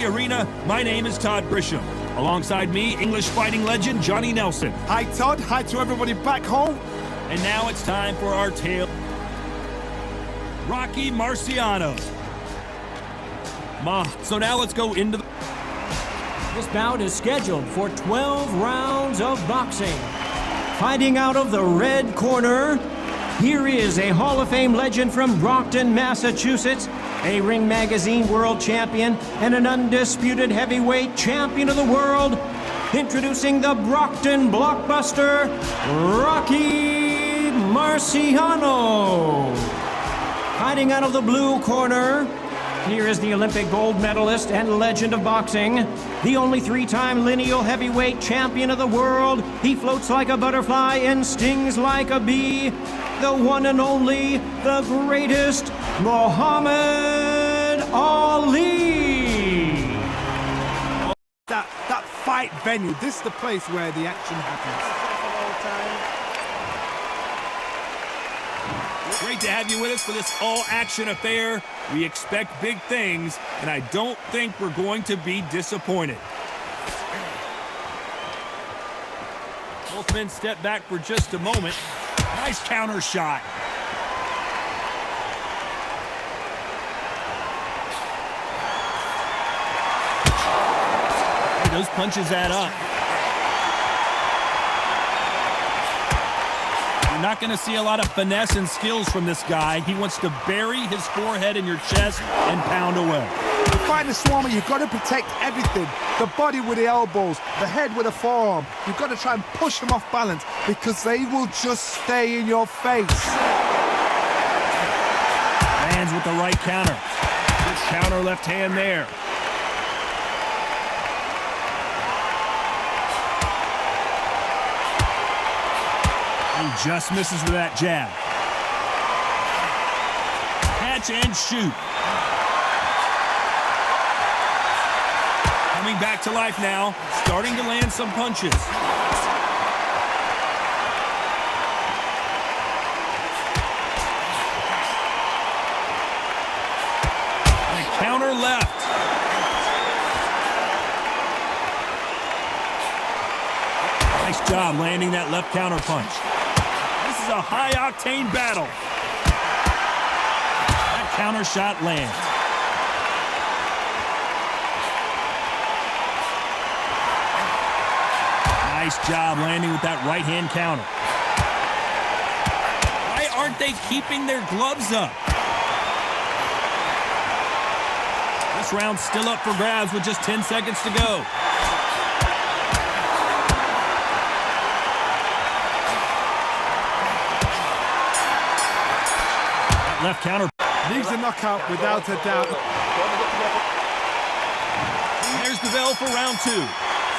Arena, my name is Todd Grisham. Alongside me, English fighting legend Johnny Nelson. Hi Todd, hi to everybody back home. And now it's time for our tale. Rocky Marciano. So now let's go into the... This bout is scheduled for 12 rounds of boxing. Fighting out of the red corner, here is a Hall of Fame legend from Brockton, Massachusetts, a Ring Magazine world champion, and an undisputed heavyweight champion of the world. Introducing the Brockton blockbuster, Rocky Marciano. Fighting out of the blue corner, here is the Olympic gold medalist and legend of boxing, the only three-time lineal heavyweight champion of the world. He floats like a butterfly and stings like a bee. The one and only, the greatest, Muhammad Ali. That fight venue, this is the place where the action happens. Great to have you with us for this all-action affair. We expect big things, and I don't think we're going to be disappointed. Both men step back for just a moment. Nice counter shot. Hey, those punches add up. You're not going to see a lot of finesse and skills from this guy. He wants to bury his forehead in your chest and pound away. To fight the Swarmer, you've got to protect everything. The body with the elbows, the head with the forearm. You've got to try and push them off balance because they will just stay in your face. Lands with the right counter. Good counter left hand there. He just misses with that jab. Catch and shoot. Coming back to life now, starting to land some punches. And a counter left. Nice job landing that left counter punch. This is a high-octane battle. That counter shot lands. Nice job landing with that right-hand counter. Why aren't they keeping their gloves up? This round's still up for grabs with just 10 seconds to go. That left counter. Leaves a knockout without a doubt. There's the bell for round two.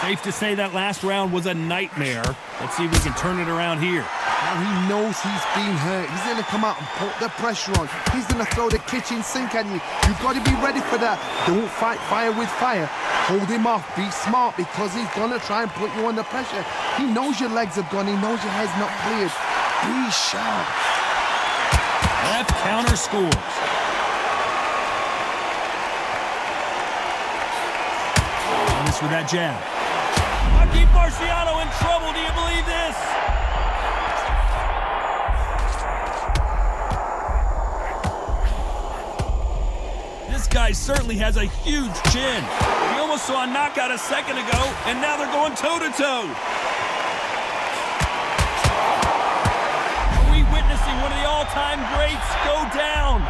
Safe to say that last round was a nightmare. Let's see if we can turn it around here. Now he knows he's been hurt. He's going to come out and put the pressure on. He's going to throw the kitchen sink at you. You've got to be ready for that. Don't fight fire with fire. Hold him off. Be smart because he's going to try and put you under pressure. He knows your legs have gone. He knows your head's not cleared. Be sharp. Left counter scores. And this with that jab. Rocky Marciano in trouble. Do you believe this? This guy certainly has a huge chin. We almost saw a knockout a second ago, and now they're going toe-to-toe. Are we witnessing one of the all-time greats go down?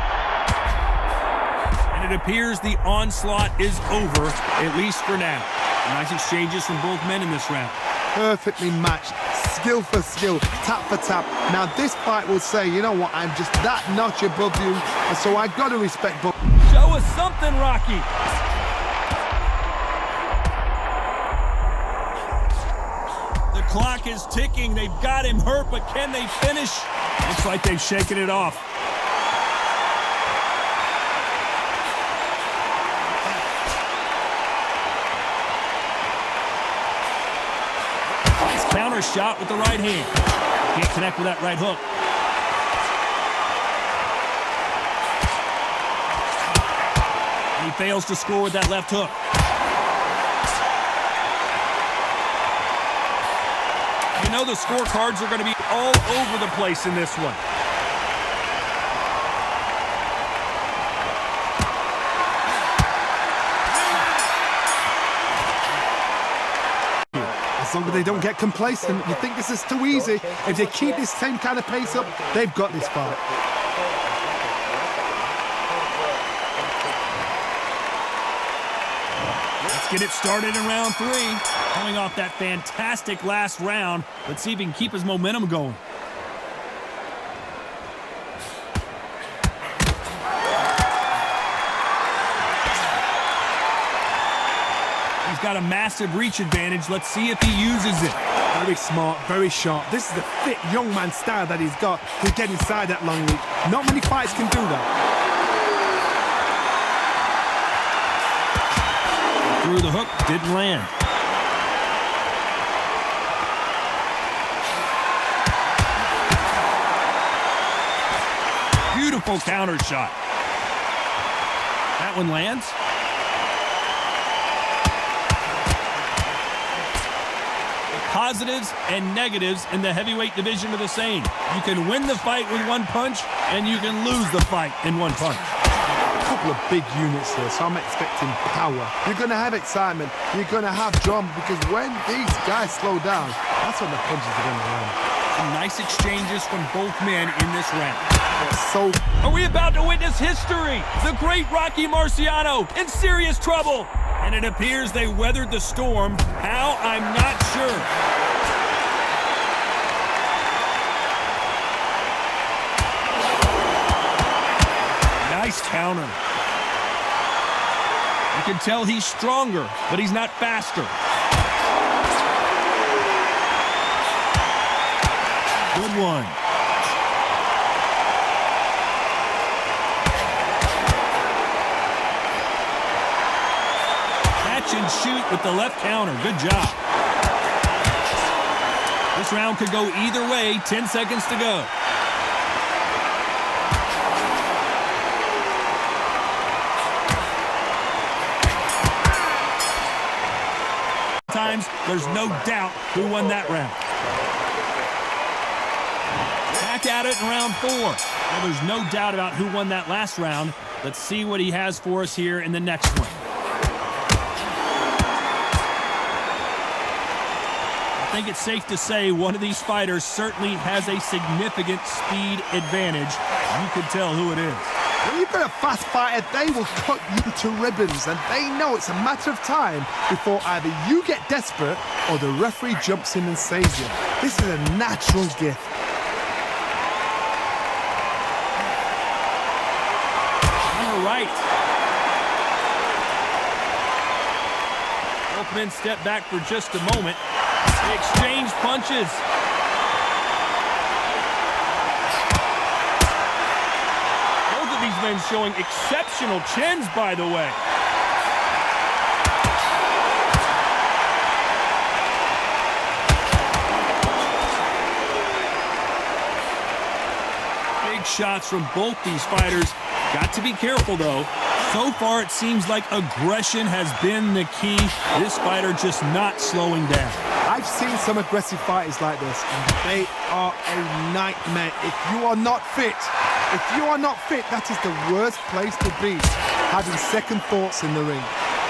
And it appears the onslaught is over, at least for now. Nice exchanges from both men in this round. Perfectly matched, skill for skill, tap for tap. Now this fight will say, you know what, I'm just that notch above you, and so I got to respect both. Show us something, Rocky. The clock is ticking. They've got him hurt, but can they finish? Looks like they've shaken it off. Counter shot with the right hand. Can't connect with that right hook. And he fails to score with that left hook. You know the scorecards are going to be all over the place in this one. As long as they don't get complacent, you think this is too easy. If they keep this same kind of pace up, they've got this fight. Let's get it started in round 3. Coming off that fantastic last round, let's see if he can keep his momentum going. He's got a massive reach advantage. Let's see if he uses it. Very smart, very sharp. This is the fit young man style that he's got to get inside that long reach. Not many fighters can do that. Through the hook, didn't land. Beautiful counter shot. That one lands. Positives and negatives in the heavyweight division are the same. You can win the fight with one punch, and you can lose the fight in one punch. A couple of big units here, so I'm expecting power. You're going to have excitement. You're going to have drama, because when these guys slow down, that's when the punches are going to land. Some nice exchanges from both men in this round. So, are we about to witness history? The great Rocky Marciano in serious trouble. And it appears they weathered the storm. How? I'm not sure. Nice counter. You can tell he's stronger, but he's not faster. Good one. Catch and shoot with the left counter. Good job. This round could go either way. 10 seconds to go. Sometimes there's no doubt who won that round. Back at it in round 4. Well, there's no doubt about who won that last round. Let's see what he has for us here in the next one. I think it's safe to say one of these fighters certainly has a significant speed advantage. You can tell who it is. when you've got a fast fighter, they will cut you to ribbons, and they know it's a matter of time before either you get desperate or the referee jumps in and saves you. This is a natural gift. All right. Both men step back for just a moment. They exchange punches. Both of these men showing exceptional chins, by the way. Big shots from both these fighters. Got to be careful, though. So far, it seems like aggression has been the key. This fighter just not slowing down. I've seen some aggressive fighters like this, and they are a nightmare. If you are not fit, that is the worst place to be, having second thoughts in the ring.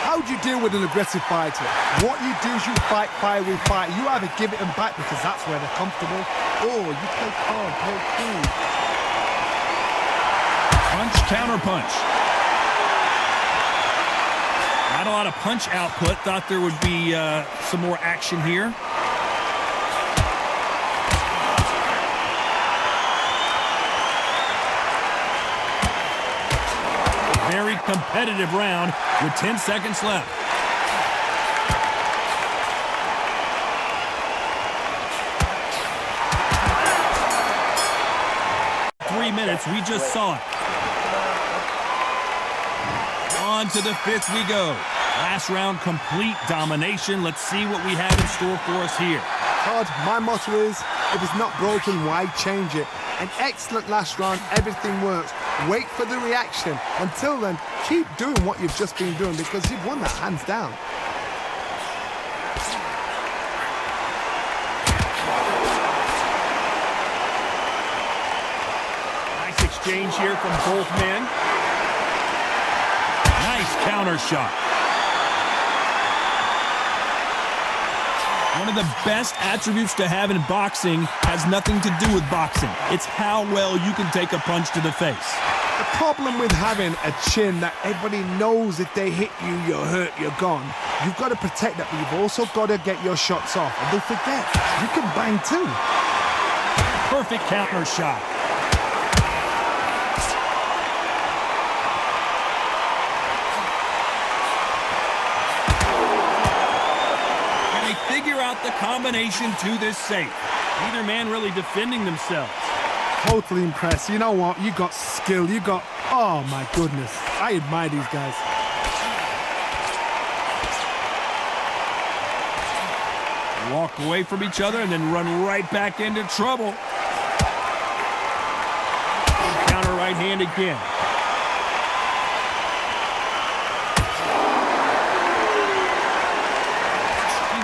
How do you deal with an aggressive fighter? What you do is you fight fire with fire. You either give it them back because that's where they're comfortable, or you play calm, play cool. Punch, counter punch. Not a lot of punch output. Thought there would be some more action here. Very competitive round with 10 seconds left. Minutes, we just saw it. On to the fifth we go. Last round, complete domination. Let's see what we have in store for us here. Todd, my motto is, if it's not broken, why change it? An excellent last round, everything works. Wait for the reaction. Until then, keep doing what you've just been doing because you've won that hands down. Nice exchange here from both men. Nice counter shot. One of the best attributes to have in boxing has nothing to do with boxing. It's how well you can take a punch to the face. The problem with having a chin that everybody knows if they hit you, you're hurt, you're gone. You've got to protect that, but you've also got to get your shots off. And don't forget, you can bang too. Perfect counter shot. Figure out the combination to this safe. Neither man really defending themselves. Totally impressed. You know what? You got skill. You got... Oh, my goodness. I admire these guys. Walk away from each other and then run right back into trouble. Counter right hand again.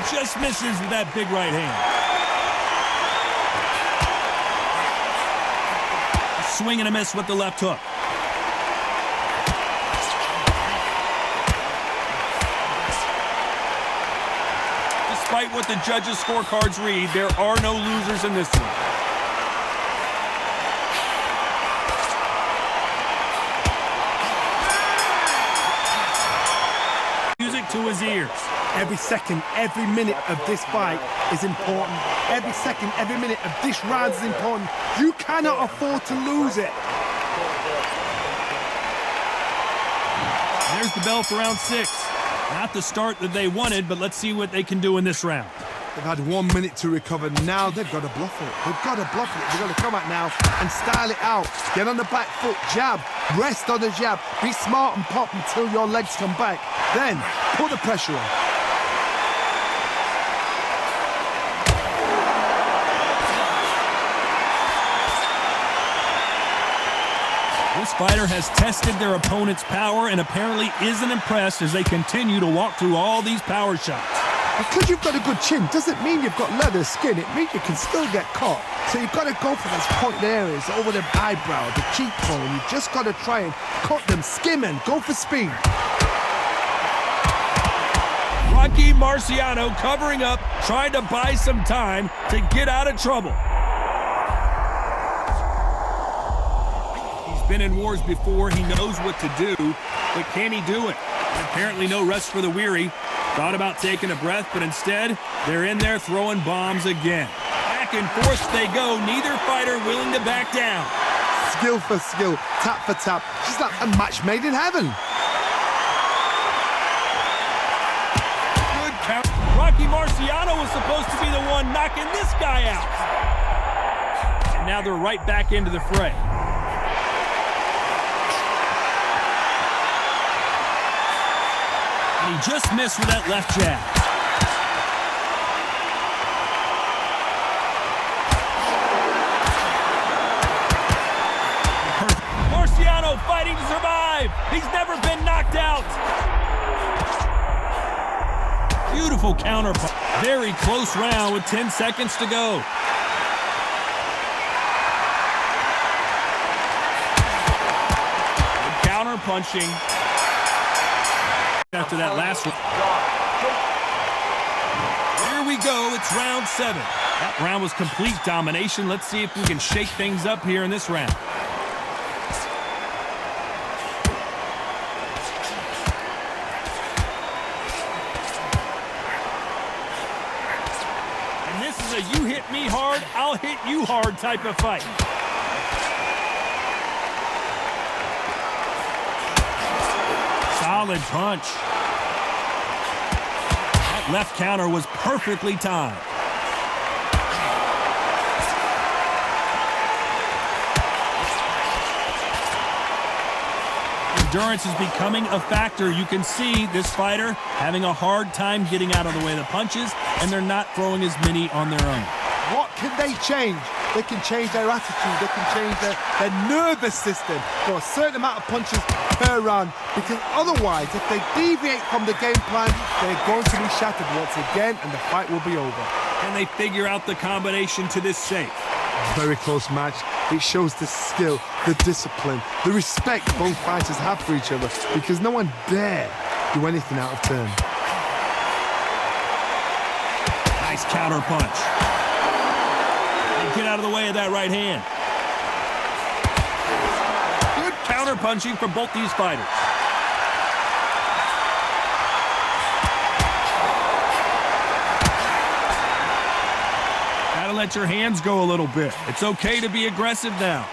Just misses with that big right hand. A swing and a miss with the left hook. Despite what the judges' scorecards read, there are no losers in this one. Music to his ears. Every second, every minute of this fight is important. Every second, every minute of this round is important. You cannot afford to lose it. There's the bell for round 6. Not the start that they wanted, but let's see what they can do in this round. They've had 1 minute to recover. Now they've got to bluff it. They've got to bluff it. They've got to come out now and style it out. Get on the back foot, jab, rest on the jab. Be smart and pop until your legs come back. Then put the pressure on. This fighter has tested their opponent's power and apparently isn't impressed as they continue to walk through all these power shots. Because you've got a good chin doesn't mean you've got leather skin. It means you can still get caught. So you've got to go for those point areas over the eyebrow, the cheekbone. You've just got to try and cut them, skim and go for speed. Rocky Marciano covering up, trying to buy some time to get out of trouble. Been in wars before, he knows what to do, but can he do it? Apparently no rest for the weary. Thought about taking a breath, but instead, they're in there throwing bombs again. Back and forth they go, neither fighter willing to back down. Skill for skill, tap for tap. She's like a match made in heaven. Good count. Rocky Marciano was supposed to be the one knocking this guy out. And now they're right back into the fray. He just missed with that left jab. Marciano fighting to survive. He's never been knocked out. Beautiful counter. Very close round with 10 seconds to go. Good counter punching. After that last one. Here we go, it's round 7. That round was complete domination. Let's see if we can shake things up here in this round. And this is a you hit me hard, I'll hit you hard type of fight. Solid punch. That left counter was perfectly timed. Endurance is becoming a factor. You can see this fighter having a hard time getting out of the way of the punches, and they're not throwing as many on their own. What can they change? they can change their attitude, they can change their nervous system for a certain amount of punches per round, because otherwise, if they deviate from the game plan, they're going to be shattered once again, and the fight will be over. Can they figure out the combination to this safe? Very close match. It shows the skill, the discipline, the respect both fighters have for each other, because no one dare do anything out of turn. Nice counter punch. And get out of the way of that right hand. Good counter punching from both these fighters. Gotta let your hands go a little bit. It's okay to be aggressive now.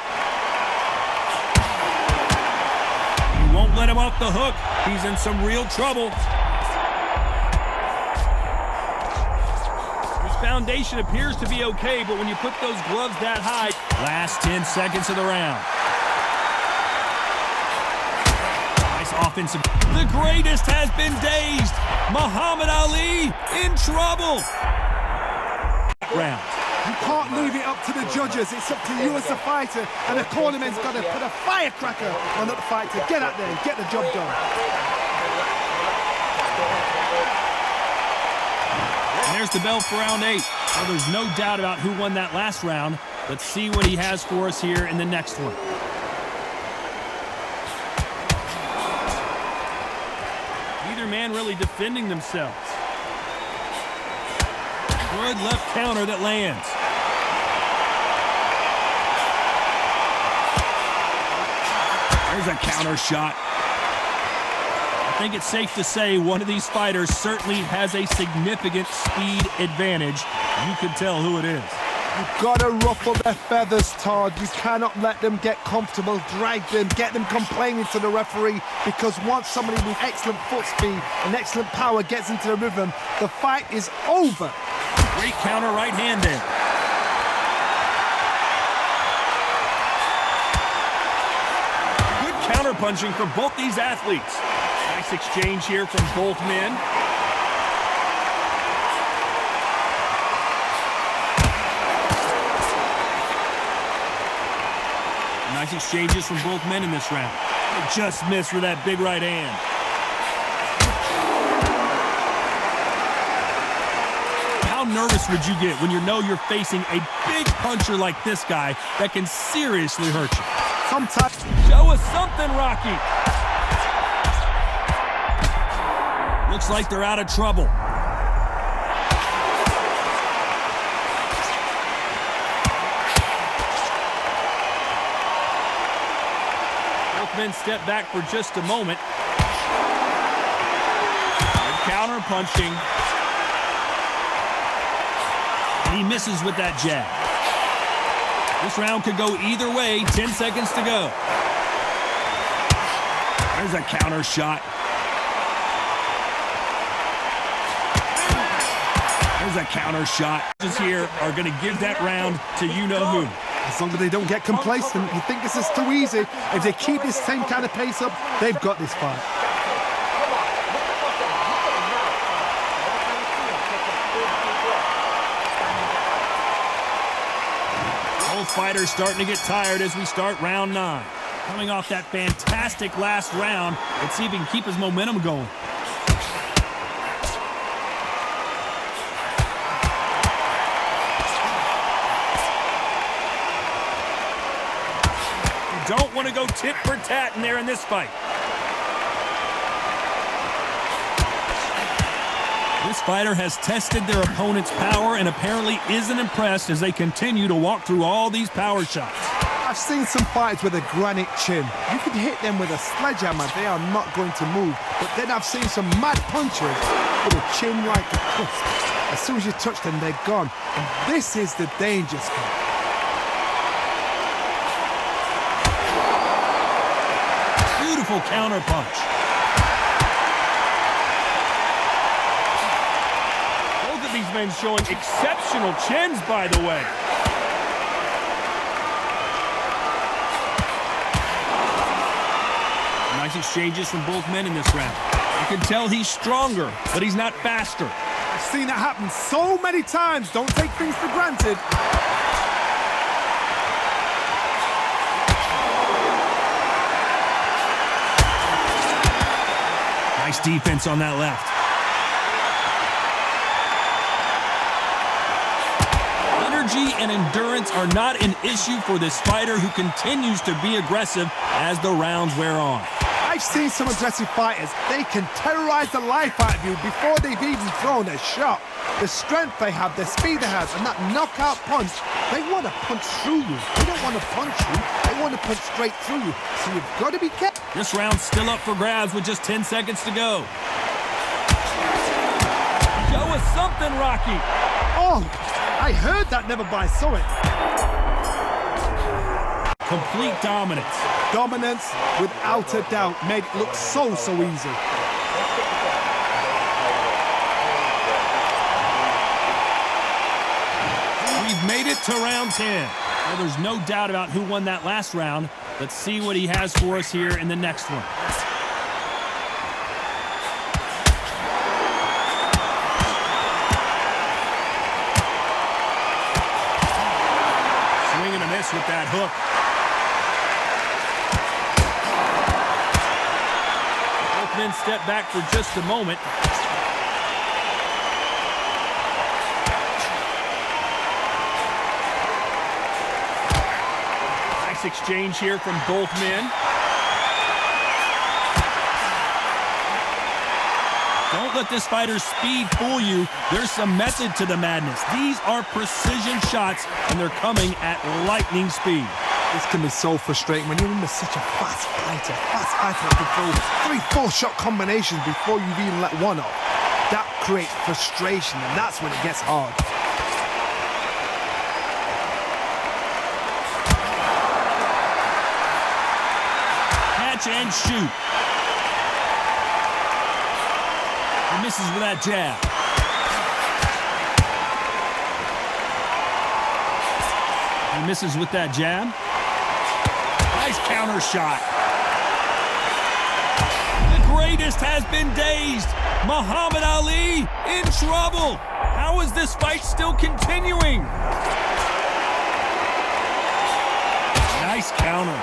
You won't let him off the hook. He's in some real trouble. His foundation appears to be okay, but when you put those gloves that high, last 10 seconds of the round. Nice offensive. The greatest has been dazed. Muhammad Ali in trouble. Round. You can't leave it up to the judges. It's up to you as a fighter, and the cornerman's got to put a firecracker on that fight to get out there and get the job done. And there's the bell for round 8. Well, there's no doubt about who won that last round. Let's see what he has for us here in the next one. Neither man really defending themselves. Good left counter that lands. There's a counter shot. I think it's safe to say one of these fighters certainly has a significant speed advantage. You can tell who it is. You've got to ruffle their feathers, Todd. You cannot let them get comfortable, drag them, get them complaining to the referee, because once somebody with excellent foot speed and excellent power gets into the rhythm, the fight is over. Great counter right hand there. Good counter punching from both these athletes. Nice exchange here from both men. Nice exchanges from both men in this round. They just missed with that big right hand. How nervous would you get when you know you're facing a big puncher like this guy that can seriously hurt you? Sometimes. Show us something, Rocky. Looks like they're out of trouble. Both men step back for just a moment. Good counter punching. He misses with that jab. This round could go either way. 10 seconds to go. There's a counter shot. There's a counter shot. Just here are going to give that round to you-know-who. As long as they don't get complacent, you think this is too easy. If they keep this same kind of pace up, they've got this fight. Both fighters starting to get tired as we start round 9. Coming off that fantastic last round, let's see if he can keep his momentum going. You don't want to go tit for tat in there in this fight. This fighter has tested their opponent's power and apparently isn't impressed as they continue to walk through all these power shots. I've seen some fights with a granite chin. You could hit them with a sledgehammer, they are not going to move. But then I've seen some mad punchers with a chin like a cusp. As soon as you touch them, they're gone. And this is the danger spot. Beautiful counter punch. These men showing exceptional chins, by the way. Nice exchanges from both men in this round. You can tell he's stronger, but he's not faster. I've seen it happen so many times. Don't take things for granted. Nice defense on that left. Energy and endurance are not an issue for this fighter who continues to be aggressive as the rounds wear on. I've seen some aggressive fighters. They can terrorize the life out of you before they've even thrown a shot. The strength they have, the speed they have, and that knockout punch, they want to punch through you. They don't want to punch you. They want to punch straight through you. So you've got to be careful. This round's still up for grabs with just 10 seconds to go. Show us something, Rocky. Oh, I heard that, never by saw it. Complete dominance. Dominance, without a doubt, made it look so easy. We've made it to round 10. Well, there's no doubt about who won that last round. Let's see what he has for us here in the next one. Swing and a miss with that hook. Both men step back for just a moment. Exchange here from both men. Don't let this fighter's speed fool you. There's some method to the madness. These are precision shots, and they're coming at lightning speed. This can be so frustrating when you're under such a fast fighter that can throw 3-4 shot combinations before you've even let one off. That creates frustration, and that's when it gets hard. And shoot. He misses with that jab. He misses with that jab. Nice counter shot. The greatest has been dazed. Muhammad Ali in trouble. How is this fight still continuing? Nice counter.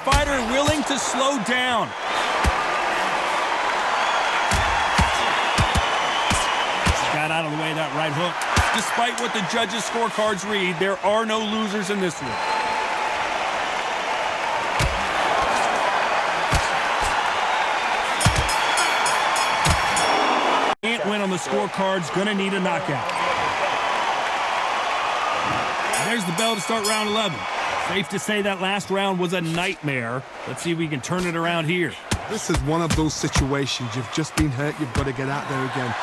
Fighter willing to slow down. Got out of the way of that right hook. Despite what the judges' scorecards read, there are no losers in this one. Can't win on the scorecards, gonna need a knockout. There's the bell to start round 11. Safe to say that last round was a nightmare. Let's see if we can turn it around here. This is one of those situations. You've just been hurt. You've got to get out there again.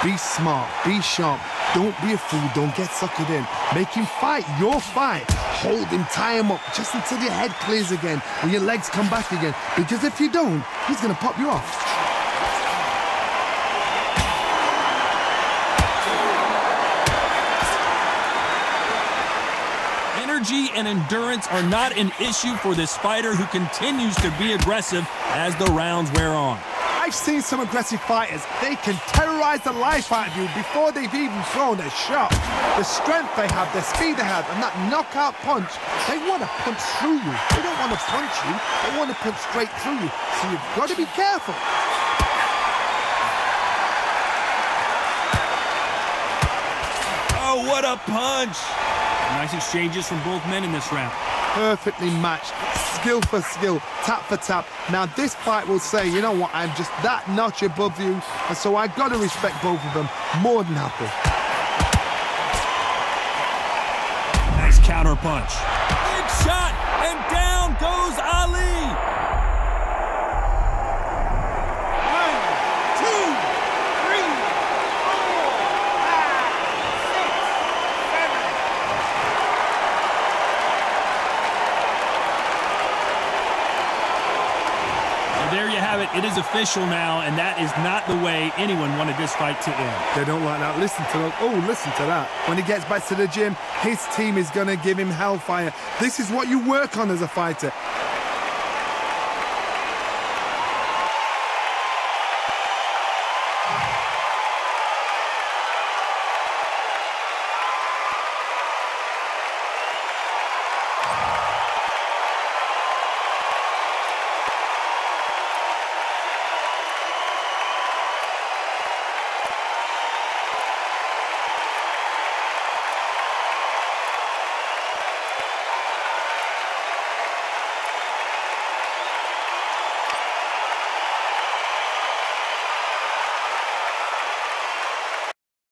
Be smart. Be sharp. Don't be a fool. Don't get suckered in. Make him fight your fight. Hold him. Tie him up just until your head clears again and your legs come back again. Because if you don't, he's going to pop you off. Energy and endurance are not an issue for this fighter who continues to be aggressive as the rounds wear on. I've seen some aggressive fighters. They can terrorize the life out of you before they've even thrown a shot. The strength they have, the speed they have, and that knockout punch, they want to punch through you. They don't want to punch you. They want to punch straight through you. So you've got to be careful. Oh, what a punch! Nice exchanges from both men in this round. Perfectly matched, skill for skill, tap for tap. Now this fight will say, you know what, I'm just that notch above you, and so I got to respect both of them more than happy. Nice counter punch. Big shot, and down goes Ali. 1, 2, 3, 4, 5, 6, 7. There you have it. It is official now, and that is not the way anyone wanted this fight to end. They don't like that. Listen to that. Oh, listen to that. When he gets back to the gym, his team is going to give him hellfire. This is what you work on as a fighter.